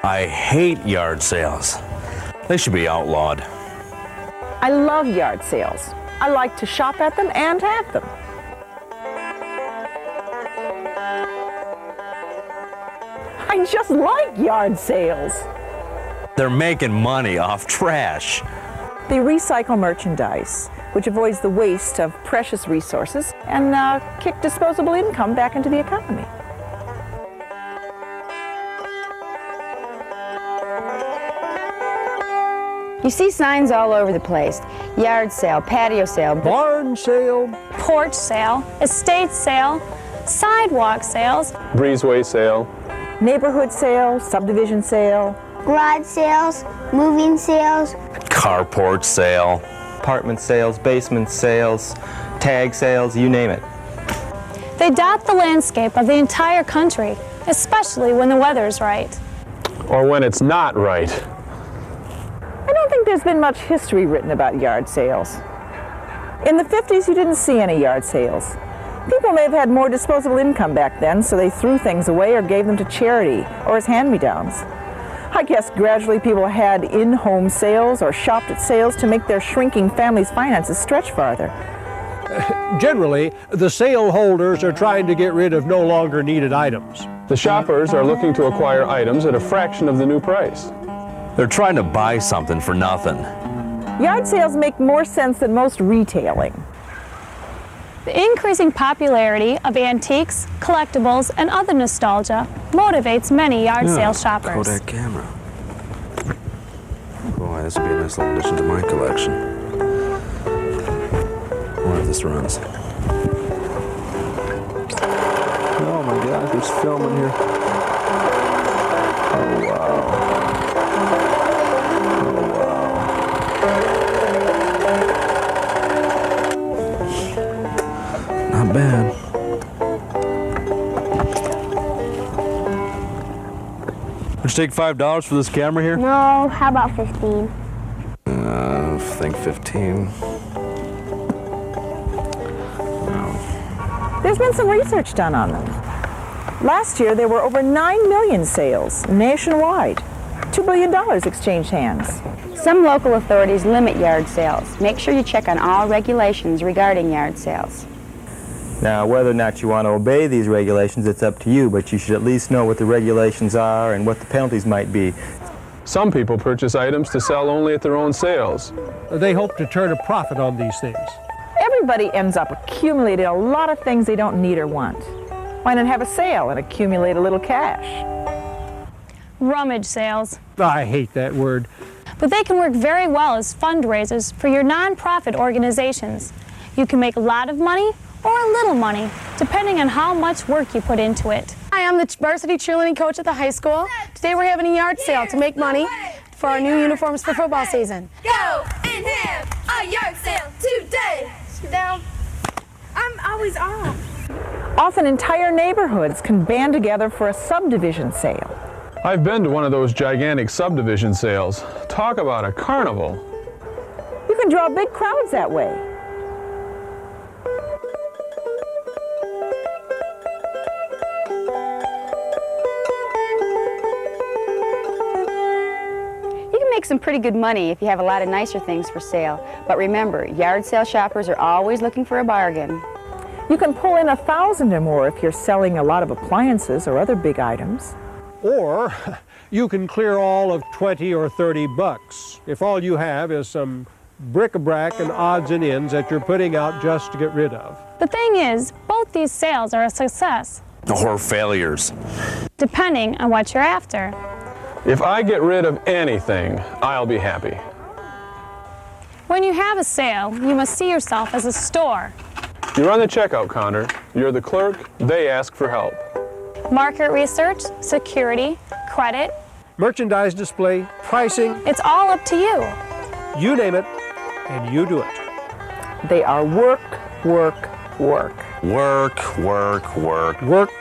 I hate yard sales. They should be outlawed. I love yard sales. I like to shop at them and have them. I just like yard sales. They're making money off trash. They recycle merchandise, which avoids the waste of precious resources, and kick disposable income back into the economy. You see signs all over the place. Yard sale, patio sale, barn sale, porch sale, estate sale, sidewalk sales, breezeway sale, neighborhood sale, subdivision sale, garage sales, moving sales, carport sale, apartment sales, basement sales, tag sales, you name it. They dot the landscape of the entire country, especially when the weather's right. Or when it's not right. I don't think there's been much history written about yard sales. In the 50s, you didn't see any yard sales. People may have had more disposable income back then, so they threw things away or gave them to charity or as hand-me-downs. I guess gradually people had in-home sales or shopped at sales to make their shrinking family's finances stretch farther. Generally, the sale holders are trying to get rid of no longer needed items. The shoppers are looking to acquire items at a fraction of the new price. They're trying to buy something for nothing. Yard sales make more sense than most retailing. The increasing popularity of antiques, collectibles, and other nostalgia motivates many yard sale shoppers. Kodak camera. Boy, this would be a nice little addition to my collection. I wonder if this runs. Oh my gosh, there's film in here. Oh wow. Not bad. Would you take $5 for this camera here? No, how about 15? I think 15. No. There's been some research done on them. Last year, there were over 9 million sales nationwide. $2 billion exchanged hands. Some local authorities limit yard sales. Make sure you check on all regulations regarding yard sales. Now, whether or not you want to obey these regulations, it's up to you, but you should at least know what the regulations are and what the penalties might be. Some people purchase items to sell only at their own sales. They hope to turn a profit on these things. Everybody ends up accumulating a lot of things they don't need or want. Why not have a sale and accumulate a little cash? Rummage sales. I hate that word. But they can work very well as fundraisers for your nonprofit organizations. You can make a lot of money or a little money, depending on how much work you put into it. Hi, I'm the varsity cheerleading coach at the high school. Today we're having a yard sale to make money for our new uniforms for football season. Go and have a yard sale today. Sit down. I'm always off. Often entire neighborhoods can band together for a subdivision sale. I've been to one of those gigantic subdivision sales. Talk about a carnival. You can draw big crowds that way. You can make some pretty good money if you have a lot of nicer things for sale. But remember, yard sale shoppers are always looking for a bargain. You can pull in 1,000 or more if you're selling a lot of appliances or other big items. Or you can clear all of 20 or 30 bucks if all you have is some bric-a-brac and odds and ends that you're putting out just to get rid of. The thing is, both these sales are a success. Or failures. Depending on what you're after. If I get rid of anything, I'll be happy. When you have a sale, you must see yourself as a store. You run the checkout counter, you're the clerk, they ask for help. Market research, security, credit. Merchandise display, pricing. It's all up to you. You name it, and you do it. They are work, work, work. Work, work, work. Work,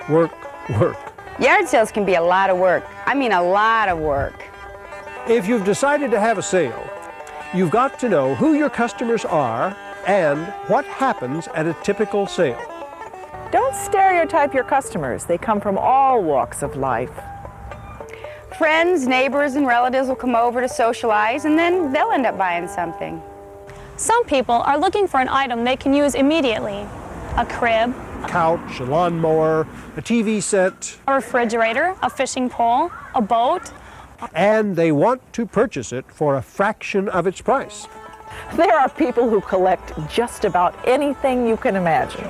work, work. Yard sales can be a lot of work. I mean a lot of work. If you've decided to have a sale, you've got to know who your customers are and what happens at a typical sale. Don't stereotype your customers. They come from all walks of life. friends, neighbors, and relatives will come over to socialize, and then they'll end up buying something. Some people are looking for an item they can use immediately. A crib, Couch, a lawnmower, a TV set, a refrigerator, a fishing pole, a boat. and they want to purchase it for a fraction of its price. There are people who collect just about anything you can imagine.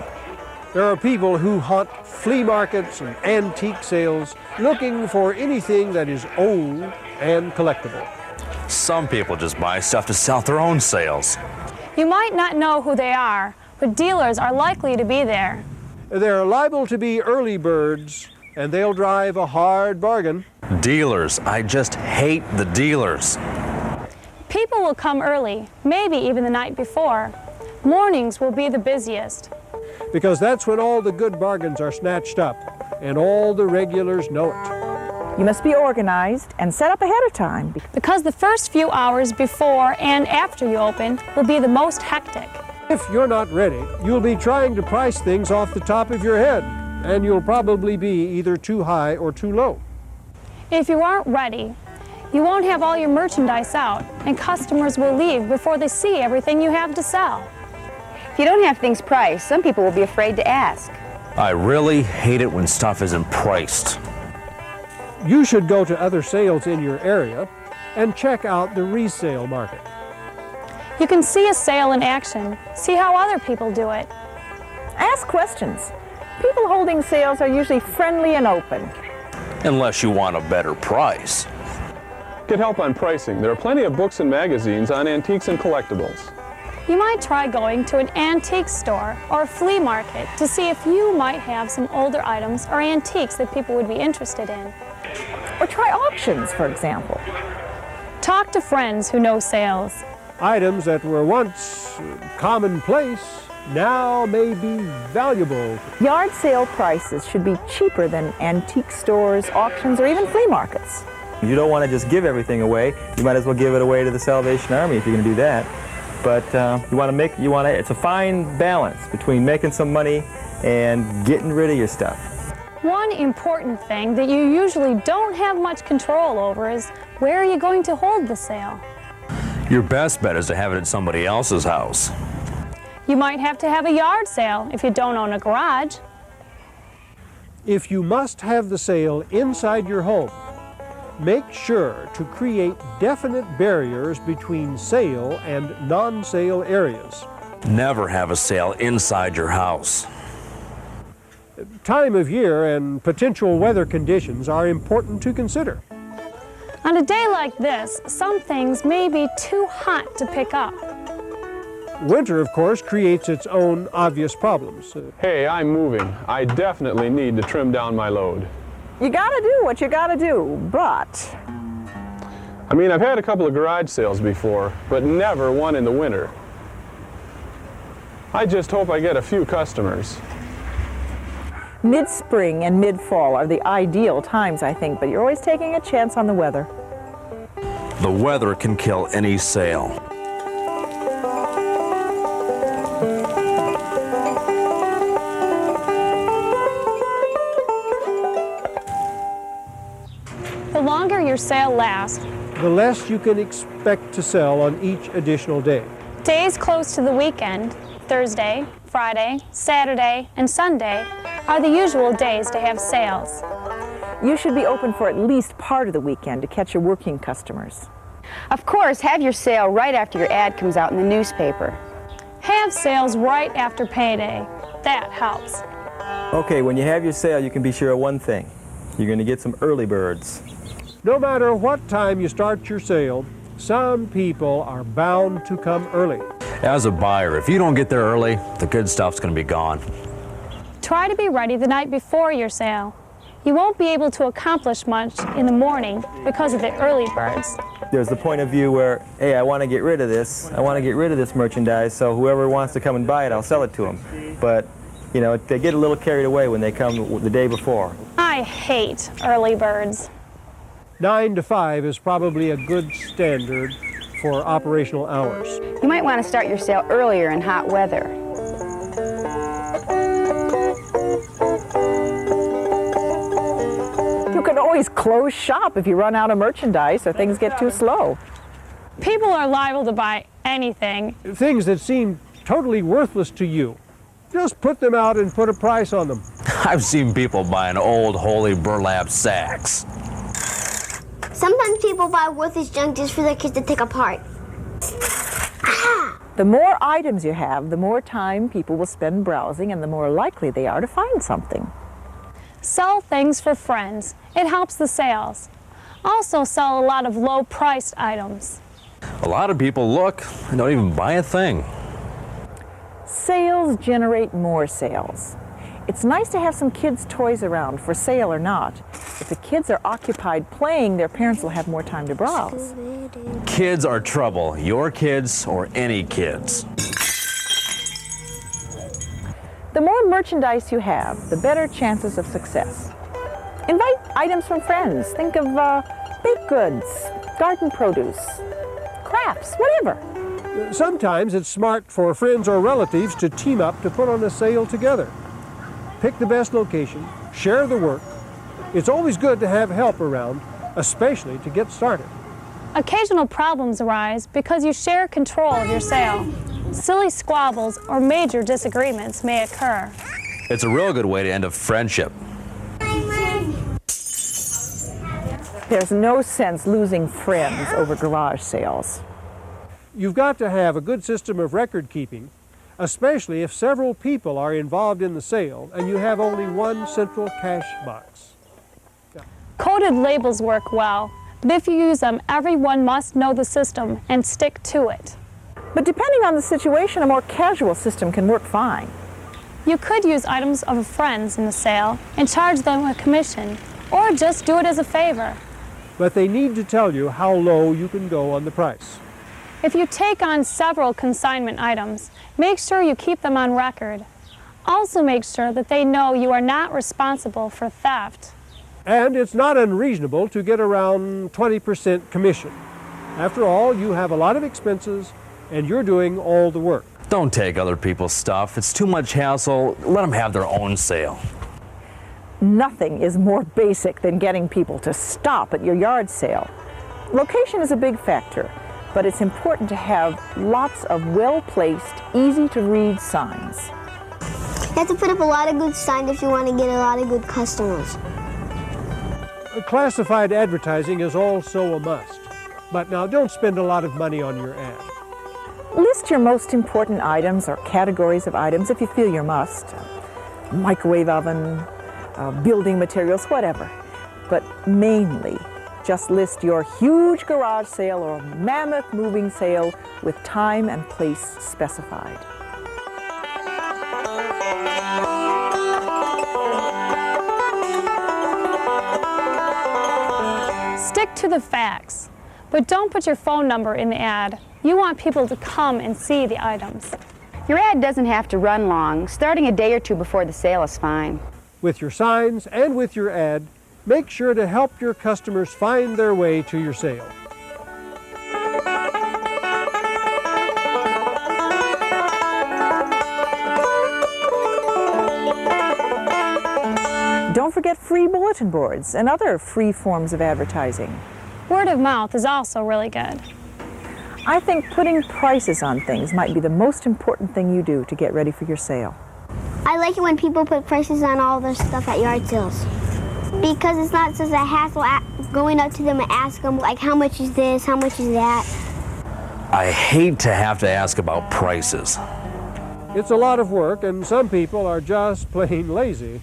There are people who haunt flea markets and antique sales looking for anything that is old and collectible. Some people just buy stuff to sell at their own sales. You might not know who they are, but dealers are likely to be there. They're liable to be early birds, and they'll drive a hard bargain. Dealers, I just hate the dealers. People will come early, maybe even the night before. Mornings will be the busiest. Because that's when all the good bargains are snatched up, and all the regulars know it. You must be organized and set up ahead of time. Because the first few hours before and after you open will be the most hectic. If you're not ready, you'll be trying to price things off the top of your head, and you'll probably be either too high or too low. If you aren't ready, you won't have all your merchandise out, and customers will leave before they see everything you have to sell. If you don't have things priced, some people will be afraid to ask. I really hate it when stuff isn't priced. You should go to other sales in your area and check out the resale market. You can see a sale in action, see how other people do it. Ask questions. People holding sales are usually friendly and open. Unless you want a better price. Get help on pricing. There are plenty of books and magazines on antiques and collectibles. You might try going to an antique store or a flea market to see if you might have some older items or antiques that people would be interested in. Or try auctions, for example. Talk to friends who know sales. Items that were once commonplace now may be valuable. Yard sale prices should be cheaper than antique stores, auctions, or even flea markets. You don't want to just give everything away. You might as well give it away to the Salvation Army if you're going to do that. But it's a fine balance between making some money and getting rid of your stuff. One important thing that you usually don't have much control over is where are you going to hold the sale? Your best bet is to have it at somebody else's house. You might have to have a yard sale if you don't own a garage. If you must have the sale inside your home, make sure to create definite barriers between sale and non-sale areas. Never have a sale inside your house. Time of year and potential weather conditions are important to consider. On a day like this, some things may be too hot to pick up. Winter, of course, creates its own obvious problems. Hey, I'm moving. I definitely need to trim down my load. You gotta do what you gotta do, but I mean, I've had a couple of garage sales before, but never one in the winter. I just hope I get a few customers. mid-spring and mid-fall are the ideal times, I think, but you're always taking a chance on the weather. The weather can kill any sale. The longer your sale lasts, the less you can expect to sell on each additional day. days close to the weekend, Thursday, Friday, Saturday, and Sunday, are the usual days to have sales. You should be open for at least part of the weekend to catch your working customers. Of course, have your sale right after your ad comes out in the newspaper. Have sales right after payday. That helps. Okay, when you have your sale, you can be sure of one thing. You're going to get some early birds. No matter what time you start your sale, some people are bound to come early. As a buyer, if you don't get there early, the good stuff's going to be gone. Try to be ready the night before your sale. You won't be able to accomplish much in the morning because of the early birds. There's the point of view where, hey, I want to get rid of this. I want to get rid of this merchandise, so whoever wants to come and buy it, I'll sell it to them. But, you know, they get a little carried away when they come the day before. I hate early birds. 9 to 5 is probably a good standard for operational hours. You might want to start your sale earlier in hot weather. You can always always close shop if you run out of merchandise or things get too slow. People are liable to buy anything. Things that seem totally worthless to you. Just put them out and put a price on them. I've seen people buying old holy burlap sacks. Sometimes people buy worthless junk just for their kids to take apart. The more items you have, the more time people will spend browsing and the more likely they are to find something. Sell things for friends. It helps the sales. Also sell a lot of low-priced items. A lot of people look and don't even buy a thing. Sales generate more sales. It's nice to have some kids' toys around, for sale or not. If the kids are occupied playing, their parents will have more time to browse. Kids are trouble. Your kids or any kids. The more merchandise you have, the better chances of success. Invite items from friends. Think of baked goods, garden produce, crafts, whatever. Sometimes it's smart for friends or relatives to team up to put on a sale together. Pick the best location, share the work. It's always good to have help around, especially to get started. Occasional problems arise because you share control of your sale. Silly squabbles or major disagreements may occur. It's a real good way to end a friendship. There's no sense losing friends over garage sales. You've got to have a good system of record keeping, especially if several people are involved in the sale and you have only one central cash box. Coded labels work well, but if you use them, everyone must know the system and stick to it. But depending on the situation, a more casual system can work fine. You could use items of friends in the sale and charge them a commission, or just do it as a favor. But they need to tell you how low you can go on the price. If you take on several consignment items, make sure you keep them on record. Also make sure that they know you are not responsible for theft. And it's not unreasonable to get around 20% commission. After all, you have a lot of expenses and you're doing all the work. Don't take other people's stuff. It's too much hassle. Let them have their own sale. Nothing is more basic than getting people to stop at your yard sale. Location is a big factor, but it's important to have lots of well-placed, easy-to-read signs. You have to put up a lot of good signs if you want to get a lot of good customers. Classified advertising is also a must. But now don't spend a lot of money on your ad. List your most important items or categories of items if you feel you must. Microwave oven, building materials, whatever. But mainly, just list your huge garage sale or mammoth moving sale with time and place specified. Stick to the facts, but don't put your phone number in the ad. You want people to come and see the items. Your ad doesn't have to run long. Starting a day or two before the sale is fine. With your signs and with your ad, make sure to help your customers find their way to your sale. Don't forget free bulletin boards and other free forms of advertising. Word of mouth is also really good. I think putting prices on things might be the most important thing you do to get ready for your sale. I like it when people put prices on all their stuff at yard sales, because it's not such a hassle going up to them and ask them, like, how much is this, how much is that? I hate to have to ask about prices. It's a lot of work, and some people are just plain lazy.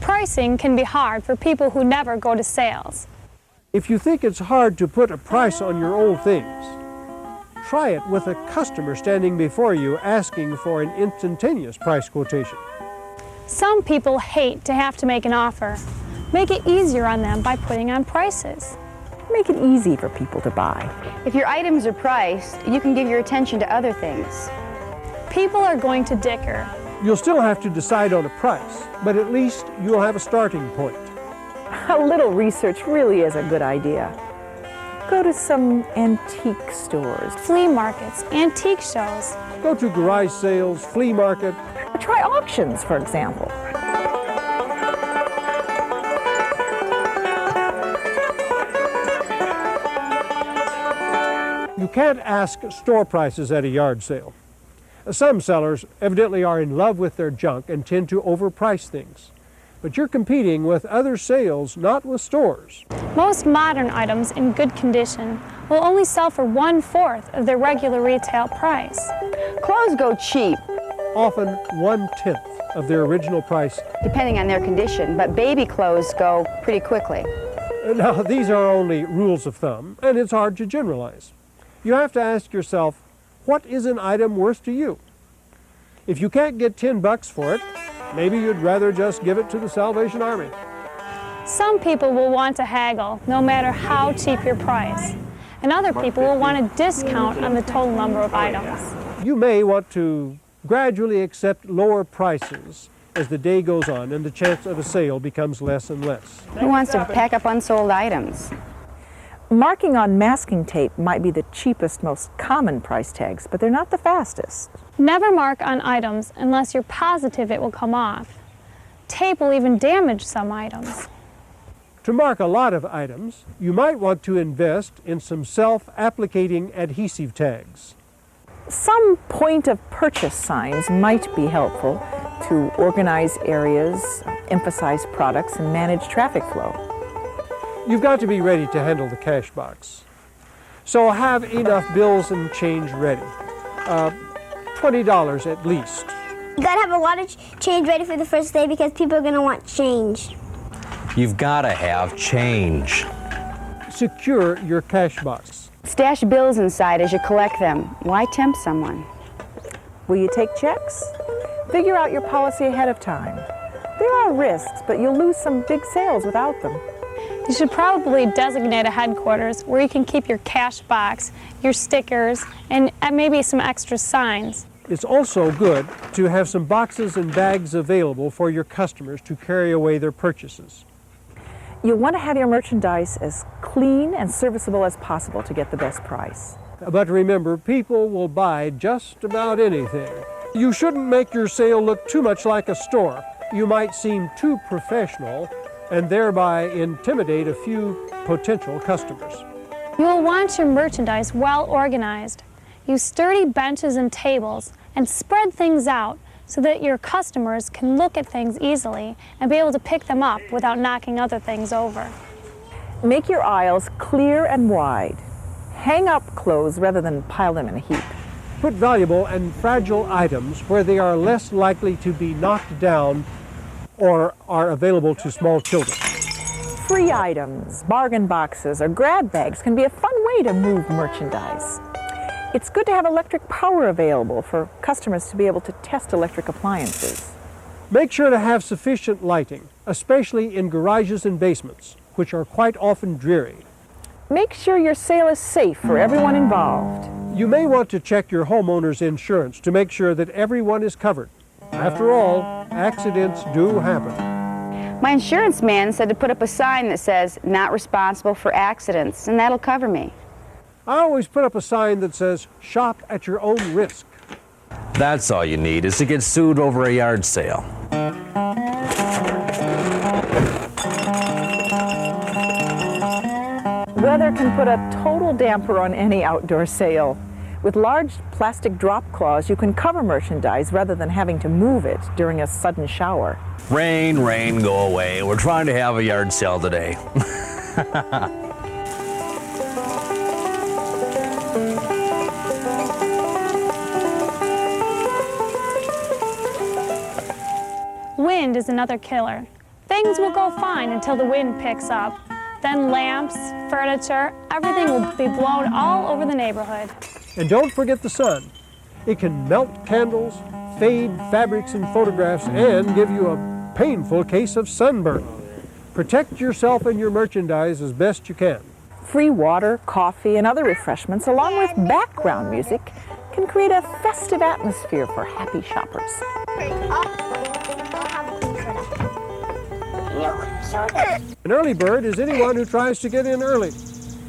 Pricing can be hard for people who never go to sales. If you think it's hard to put a price on your old things, try it with a customer standing before you asking for an instantaneous price quotation. Some people hate to have to make an offer. Make it easier on them by putting on prices. Make it easy for people to buy. If your items are priced, you can give your attention to other things. People are going to dicker. You'll still have to decide on a price, but at least you'll have a starting point. A little research really is a good idea. Go to some antique stores. Flea markets, antique shows. Go to garage sales, flea market. Or try auctions, for example. You can't ask store prices at a yard sale. Some sellers evidently are in love with their junk and tend to overprice things. But you're competing with other sales, not with stores. Most modern items in good condition will only sell for 1/4 of their regular retail price. Clothes go cheap, Often 1/10 of their original price. depending on their condition, but baby clothes go pretty quickly. Now, these are only rules of thumb, and it's hard to generalize. You have to ask yourself, what is an item worth to you? If you can't get $10 for it, maybe you'd rather just give it to the Salvation Army. Some people will want to haggle no matter how cheap your price, and other people will want a discount on the total number of items. You may want to gradually accept lower prices as the day goes on and the chance of a sale becomes less and less. Who wants to pack up unsold items? Marking on masking tape might be the cheapest, most common price tags, but they're not the fastest. Never mark on items unless you're positive it will come off. Tape will even damage some items. To mark a lot of items, you might want to invest in some self-applicating adhesive tags. Some point of purchase signs might be helpful to organize areas, emphasize products, and manage traffic flow. You've got to be ready to handle the cash box. So have enough bills and change ready. $20 at least. You gotta have a lot of change ready for the first day because people are gonna want change. You've got to have change. Secure your cash box. Stash bills inside as you collect them. Why tempt someone? Will you take checks? Figure out your policy ahead of time. There are risks, but you'll lose some big sales without them. You should probably designate a headquarters where you can keep your cash box, your stickers, and maybe some extra signs. It's also good to have some boxes and bags available for your customers to carry away their purchases. You'll want to have your merchandise as clean and serviceable as possible to get the best price. But remember, people will buy just about anything. You shouldn't make your sale look too much like a store. You might seem too professional and thereby intimidate a few potential customers. You will want your merchandise well organized. Use sturdy benches and tables and spread things out so that your customers can look at things easily and be able to pick them up without knocking other things over. Make your aisles clear and wide. Hang up clothes rather than pile them in a heap. Put valuable and fragile items where they are less likely to be knocked down or are available to small children. Free items, bargain boxes, or grab bags can be a fun way to move merchandise. It's good to have electric power available for customers to be able to test electric appliances. Make sure to have sufficient lighting, especially in garages and basements, which are quite often dreary. Make sure your sale is safe for everyone involved. You may want to check your homeowner's insurance to make sure that everyone is covered. After all, accidents do happen. My insurance man said to put up a sign that says, "Not responsible for accidents," and that'll cover me. I always put up a sign that says, "Shop at your own risk." That's all you need is to get sued over a yard sale. Weather can put a total damper on any outdoor sale. With large plastic drop cloths, you can cover merchandise rather than having to move it during a sudden shower. Rain, rain, go away. We're trying to have a yard sale today. Wind is another killer. Things will go fine until the wind picks up. Then lamps, furniture, everything will be blown all over the neighborhood. And don't forget the sun. It can melt candles, fade fabrics and photographs, and give you a painful case of sunburn. Protect yourself and your merchandise as best you can. Free water, coffee, and other refreshments, along with background music, can create a festive atmosphere for happy shoppers. An early bird is anyone who tries to get in early.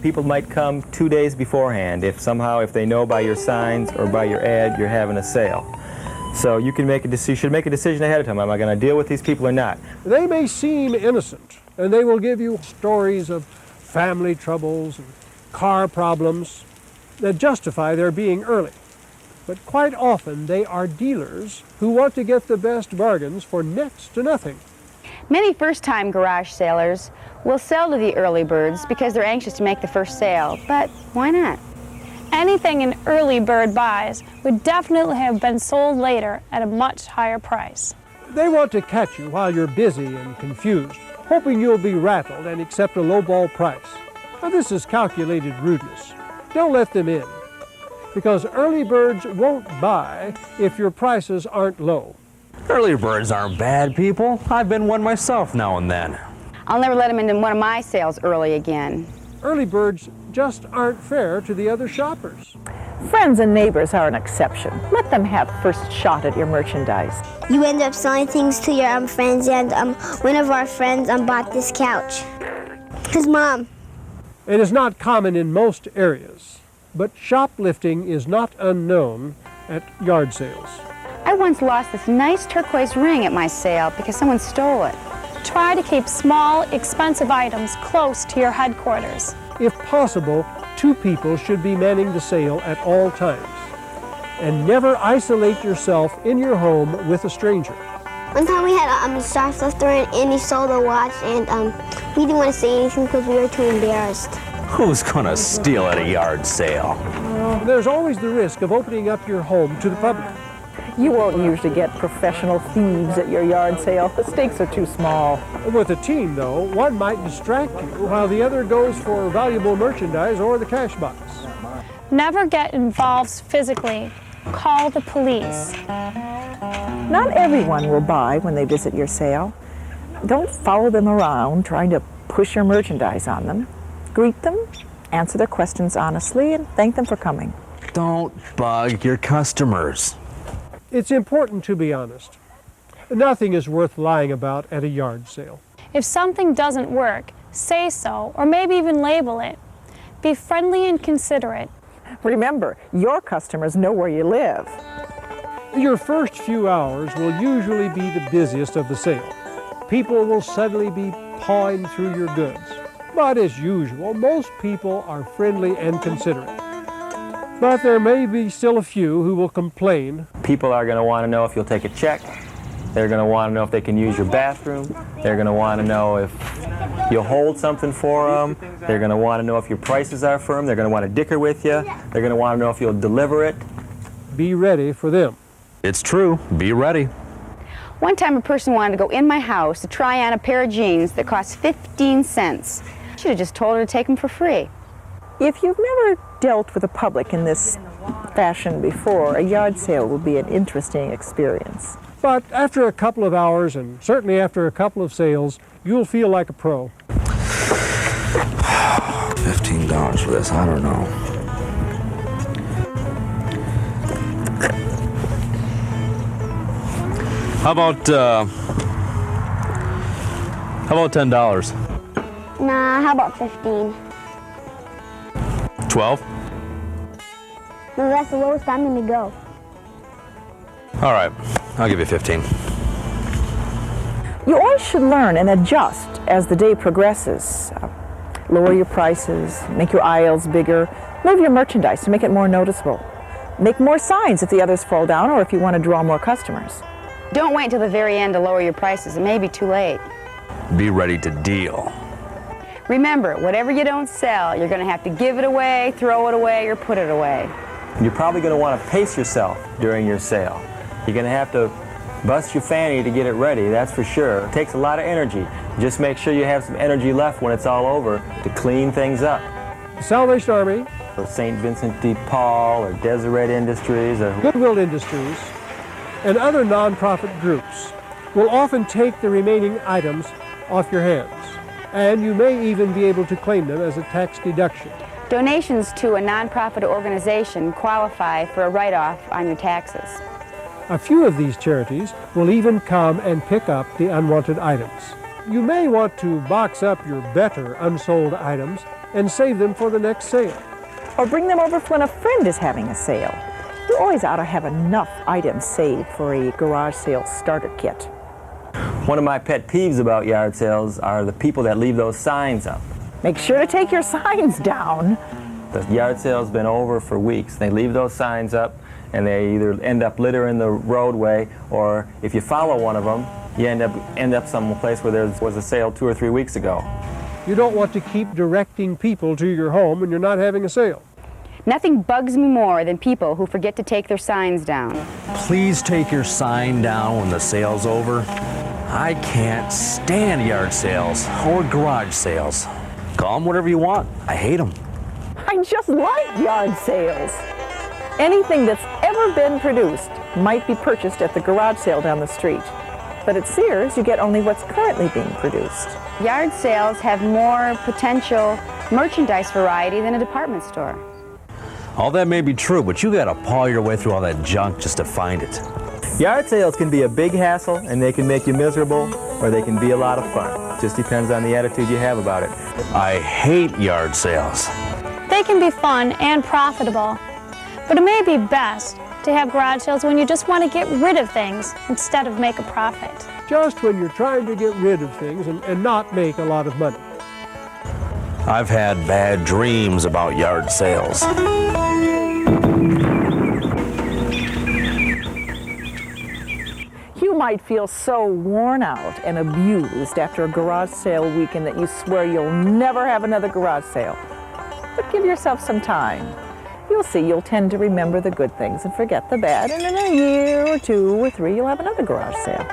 People might come 2 days beforehand if they know by your signs or by your ad you're having a sale. So you should make a decision ahead of time. Am I going to deal with these people or not? They may seem innocent, and they will give you stories of family troubles and car problems. that justify their being early. But quite often they are dealers who want to get the best bargains for next to nothing. Many first-time garage sailors will sell to the early birds because they're anxious to make the first sale, but why not? Anything an early bird buys would definitely have been sold later at a much higher price. They want to catch you while you're busy and confused, hoping you'll be rattled and accept a lowball price. Now, this is calculated rudeness. Don't let them in, because early birds won't buy if your prices aren't low. Early birds aren't bad people. I've been one myself now and then. I'll never let them into one of my sales early again. Early birds just aren't fair to the other shoppers. Friends and neighbors are an exception. Let them have first shot at your merchandise. You end up selling things to your friends, and one of our friends bought this couch. His mom. It is not common in most areas, but shoplifting is not unknown at yard sales. I once lost this nice turquoise ring at my sale because someone stole it. Try to keep small, expensive items close to your headquarters. If possible, 2 people should be manning the sale at all times. And never isolate yourself in your home with a stranger. One time we had a shoplifter and he sold a watch, and we didn't want to say anything because we were too embarrassed. Who's gonna steal at a yard sale? There's always the risk of opening up your home to the public. You won't usually get professional thieves at your yard sale. The stakes are too small. With a team, though, one might distract you while the other goes for valuable merchandise or the cash box. Never get involved physically. Call the police. Not everyone will buy when they visit your sale. Don't follow them around trying to push your merchandise on them. Greet them, answer their questions honestly, and thank them for coming. Don't bug your customers. It's important to be honest. Nothing is worth lying about at a yard sale. If something doesn't work, say so, or maybe even label it. Be friendly and considerate. Remember, your customers know where you live. Your first few hours will usually be the busiest of the sale. People will suddenly be pawing through your goods. But as usual, most people are friendly and considerate. But there may be still a few who will complain. People are going to want to know if you'll take a check. They're going to want to know if they can use your bathroom. They're going to want to know if you'll hold something for them. They're going to want to know if your prices are firm. They're going to want to dicker with you. They're going to want to know if you'll deliver it. Be ready for them. It's true. Be ready. One time a person wanted to go in my house to try on a pair of jeans that cost 15 cents. I should have just told her to take them for free. If you've never dealt with the public in this fashion before, a yard sale will be an interesting experience. But after a couple of hours, and certainly after a couple of sales, you'll feel like a pro. $15 for this, I don't know. How about $10? Nah, how about 15? 12? No, that's the lowest I'm going to go. All right, I'll give you 15. You always should learn and adjust as the day progresses. Lower your prices, make your aisles bigger, move your merchandise to make it more noticeable. Make more signs if the others fall down or if you want to draw more customers. Don't wait until the very end to lower your prices. It may be too late. Be ready to deal. Remember, whatever you don't sell, you're going to have to give it away, throw it away, or put it away. You're probably going to want to pace yourself during your sale. You're going to have to bust your fanny to get it ready, that's for sure. It takes a lot of energy. Just make sure you have some energy left when it's all over to clean things up. The Salvation Army, Or St. Vincent de Paul, or Deseret Industries, or Goodwill Industries, and other nonprofit groups will often take the remaining items off your hands, and you may even be able to claim them as a tax deduction. Donations to a nonprofit organization qualify for a write-off on your taxes. A few of these charities will even come and pick up the unwanted items. You may want to box up your better unsold items and save them for the next sale. Or bring them over when a friend is having a sale. You always ought to have enough items saved for a garage sale starter kit. one of my pet peeves about yard sales are the people that leave those signs up. Make sure to take your signs down. The yard sale's been over for weeks. They leave those signs up and they either end up littering the roadway, or if you follow one of them, you end up someplace where there was a sale 2 or 3 weeks ago. You don't want to keep directing people to your home when you're not having a sale. Nothing bugs me more than people who forget to take their signs down. Please take your sign down when the sale's over. I can't stand yard sales or garage sales. Call them whatever you want. I hate them. I just like yard sales. Anything that's ever been produced might be purchased at the garage sale down the street. But at Sears, you get only what's currently being produced. Yard sales have more potential merchandise variety than a department store. All that may be true, but you gotta paw your way through all that junk just to find it. Yard sales can be a big hassle and they can make you miserable, or they can be a lot of fun. Just depends on the attitude you have about it. I hate yard sales. They can be fun and profitable, but it may be best to have garage sales when you just want to get rid of things instead of make a profit. Just when you're trying to get rid of things and not make a lot of money. I've had bad dreams about yard sales. You might feel so worn out and abused after a garage sale weekend that you swear you'll never have another garage sale. But give yourself some time. You'll see you'll tend to remember the good things and forget the bad, and in a year or 2 or 3 you'll have another garage sale.